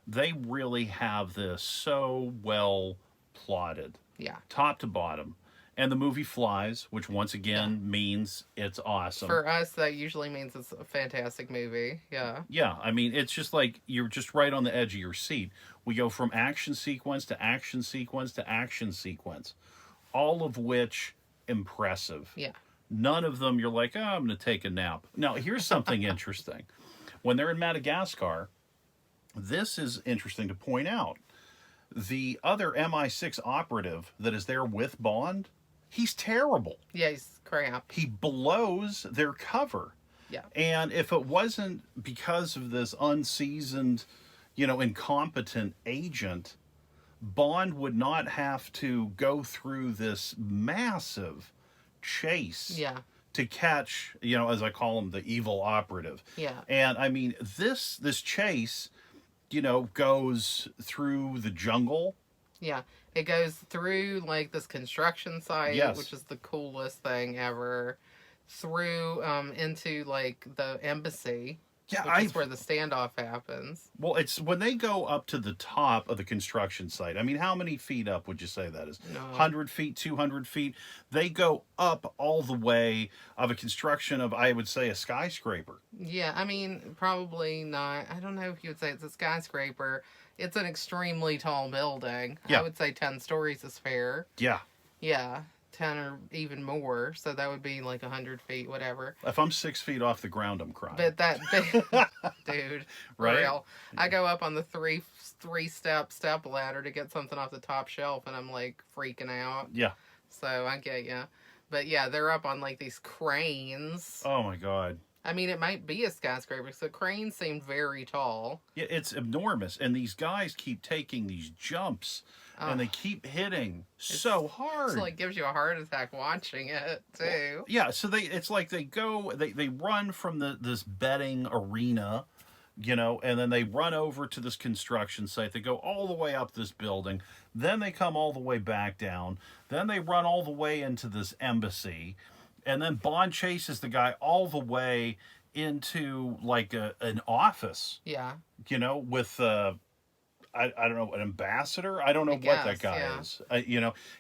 they really have this so well plotted, Yeah. top to bottom. And the movie flies, which once Yeah. again means it's awesome. For us, that usually means it's a fantastic movie. Yeah. Yeah, I mean, it's just like you're just right on the edge of your seat. We go from action sequence to action sequence to action sequence, all of which impressive. Yeah. None of them you're like, oh, I'm going to take a nap. Now, here's something interesting. When they're in Madagascar, this is interesting to point out. The other MI6 operative that is there with Bond, he's terrible. Yeah, he's crap. He blows their cover. Yeah. And if it wasn't because of this unseasoned, incompetent agent, Bond would not have to go through this massive chase Yeah. to catch, as I call him, the evil operative. Yeah. And I mean, this chase, goes through the jungle. Yeah. It goes through like this construction site, Yes. which is the coolest thing ever. Through into like the embassy, Yeah, which is where the standoff happens. Well, it's when they go up to the top of the construction site. I mean, how many feet up would you say that is? No. 100 feet, 200 feet? They go up all the way of a construction of, I would say, a skyscraper. Yeah, I mean, probably not. I don't know if you would say it's a skyscraper. It's an extremely tall building. Yeah. I would say 10 stories is fair. Yeah. Yeah, 10 or even more. So that would be like 100 feet, whatever. If I'm 6 feet off the ground, I'm crying. But that, dude, Right? real. I go up on the three step ladder to get something off the top shelf, and I'm like freaking out. Yeah. So I get you. But yeah, they're up on like these cranes. Oh, my God. I mean, it might be a skyscraper, so cranes seem very tall. Yeah, it's enormous. And these guys keep taking these jumps, and they keep hitting so hard. It like gives you a heart attack watching it, too. Yeah, so it's like they run from this betting arena, and then they run over to this construction site. They go all the way up this building, then they come all the way back down, then they run all the way into this embassy, and then Bond chases the guy all the way into like an office, Yeah. with I don't know, an ambassador. I don't know what that guy is.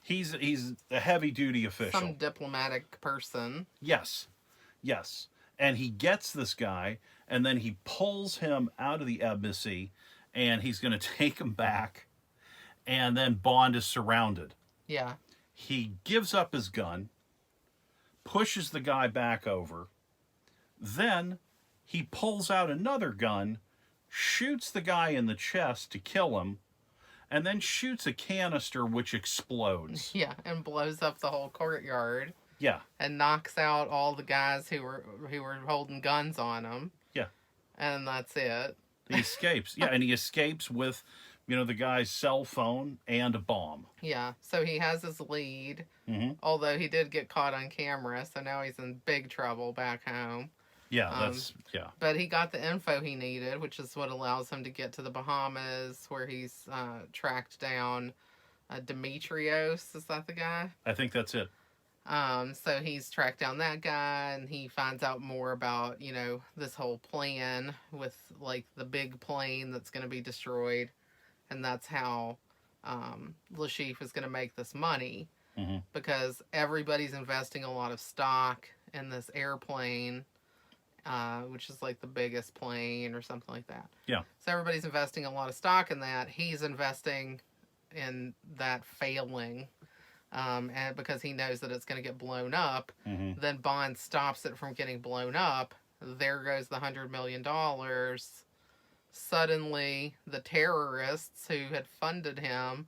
He's a heavy duty official, Some diplomatic person. Yes. And he gets this guy, and then he pulls him out of the embassy, and he's going to take him back, and then Bond is surrounded. Yeah. He gives up his gun, pushes the guy back over, then he pulls out another gun, shoots the guy in the chest to kill him, and then shoots a canister which explodes. Yeah, and blows up the whole courtyard. Yeah. And knocks out all the guys who were holding guns on him. Yeah. And that's it. He escapes. Yeah, and he escapes with, the guy's cell phone and a bomb. Yeah, so he has his lead, Mm-hmm. although he did get caught on camera, so now he's in big trouble back home. Yeah, But he got the info he needed, which is what allows him to get to the Bahamas, where he's tracked down Demetrios. Is that the guy? I think that's it. So he's tracked down that guy, and he finds out more about, this whole plan with, like, the big plane that's going to be destroyed. And that's how Lashif is going to make this money. Mm-hmm. Because everybody's investing a lot of stock in this airplane, which is like the biggest plane or something like that. Yeah. So everybody's investing a lot of stock in that. He's investing in that failing. And because he knows that it's going to get blown up, Mm-hmm. then Bond stops it from getting blown up. There goes the $100 million. Suddenly, the terrorists who had funded him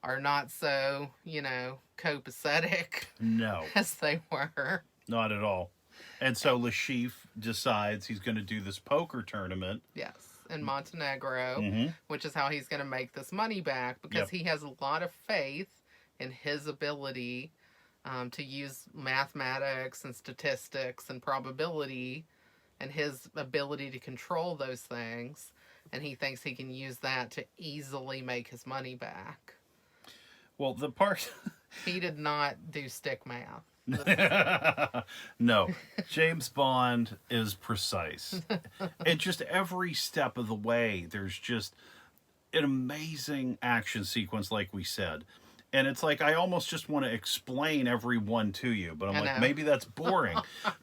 are not so, copacetic No, as they were. not at all. And so Lashif decides he's going to do this poker tournament. Yes, in Montenegro, Mm-hmm. which is how he's going to make this money back, because he has a lot of faith in his ability to use mathematics and statistics and probability and his ability to control those things. And he thinks he can use that to easily make his money back. Well, the part... He did not do stick math. No, James Bond is precise. It just every step of the way, there's just an amazing action sequence, like we said. And it's like I almost just want to explain every one to you, but I'm I like, know. maybe that's boring.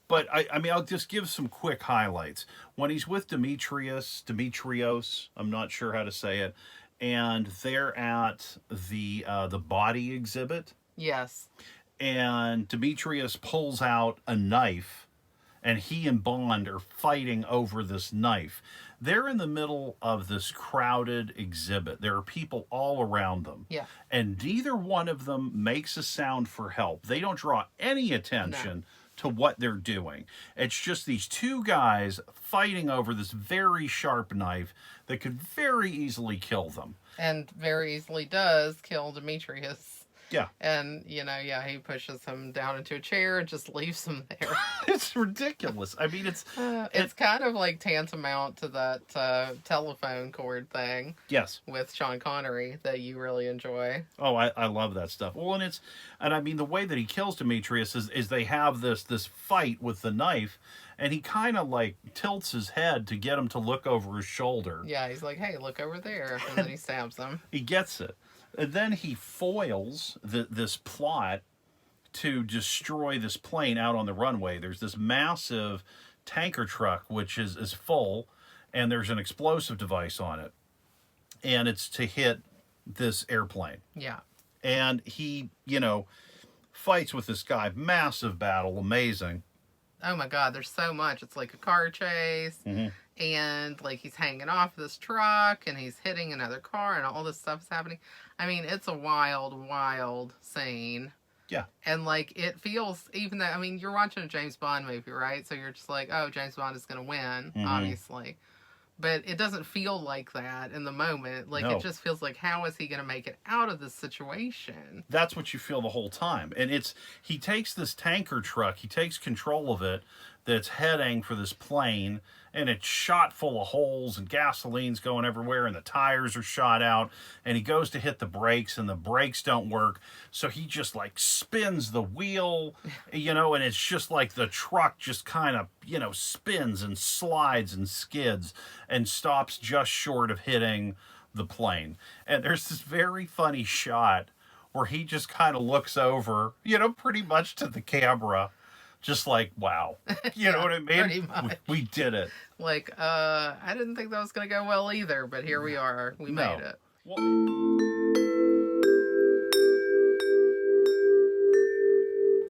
But I mean, I'll just give some quick highlights. When he's with Demetrios, I'm not sure how to say it, and they're at the body exhibit, Yes. and Demetrius pulls out a knife, and he and Bond are fighting over this knife. They're in the middle of this crowded exhibit. There are people all around them. Yeah. And neither one of them makes a sound for help. They don't draw any No. attention to what they're doing. It's just these two guys fighting over this very sharp knife that could very easily kill them. And very easily does kill Demetrius. Yeah. And, yeah, he pushes him down into a chair and just leaves him there. It's ridiculous. I mean, It's kind of like tantamount to that telephone cord thing yes. with Sean Connery that you really enjoy. Oh, I love that stuff. Well, and I mean, the way that he kills Demetrius is they have this fight with the knife, and he kind of like tilts his head to get him to look over his shoulder. Yeah, he's like, hey, look over there. And then he stabs him. He gets it. And then he foils this plot to destroy this plane out on the runway. There's this massive tanker truck, which is full, and there's an explosive device on it. And it's to hit this airplane. Yeah. And he, fights with this guy. Massive battle. Amazing. Oh my God, there's so much. It's like a car chase. Mm-hmm. And like he's hanging off this truck and he's hitting another car and all this stuff is happening. I mean, it's a wild, wild scene. Yeah. And like it feels, even though, I mean, you're watching a James Bond movie, right? So you're just like, oh, James Bond is going to win, obviously. But it doesn't feel like that in the moment. Like, No. It just feels like, how is he going to make it out of this situation? That's what you feel the whole time. And he takes this tanker truck, he takes control of it, that's heading for this plane, and it's shot full of holes, and gasoline's going everywhere, and the tires are shot out, and he goes to hit the brakes, and the brakes don't work, so he just like spins the wheel, and it's just like the truck just kind of, spins and slides and skids and stops just short of hitting the plane. And there's this very funny shot where he just kind of looks over, pretty much to the camera, just like, wow. You know what I mean? Pretty much. We did it. Like, I didn't think that was going to go well either, but here we are. We made it. Well,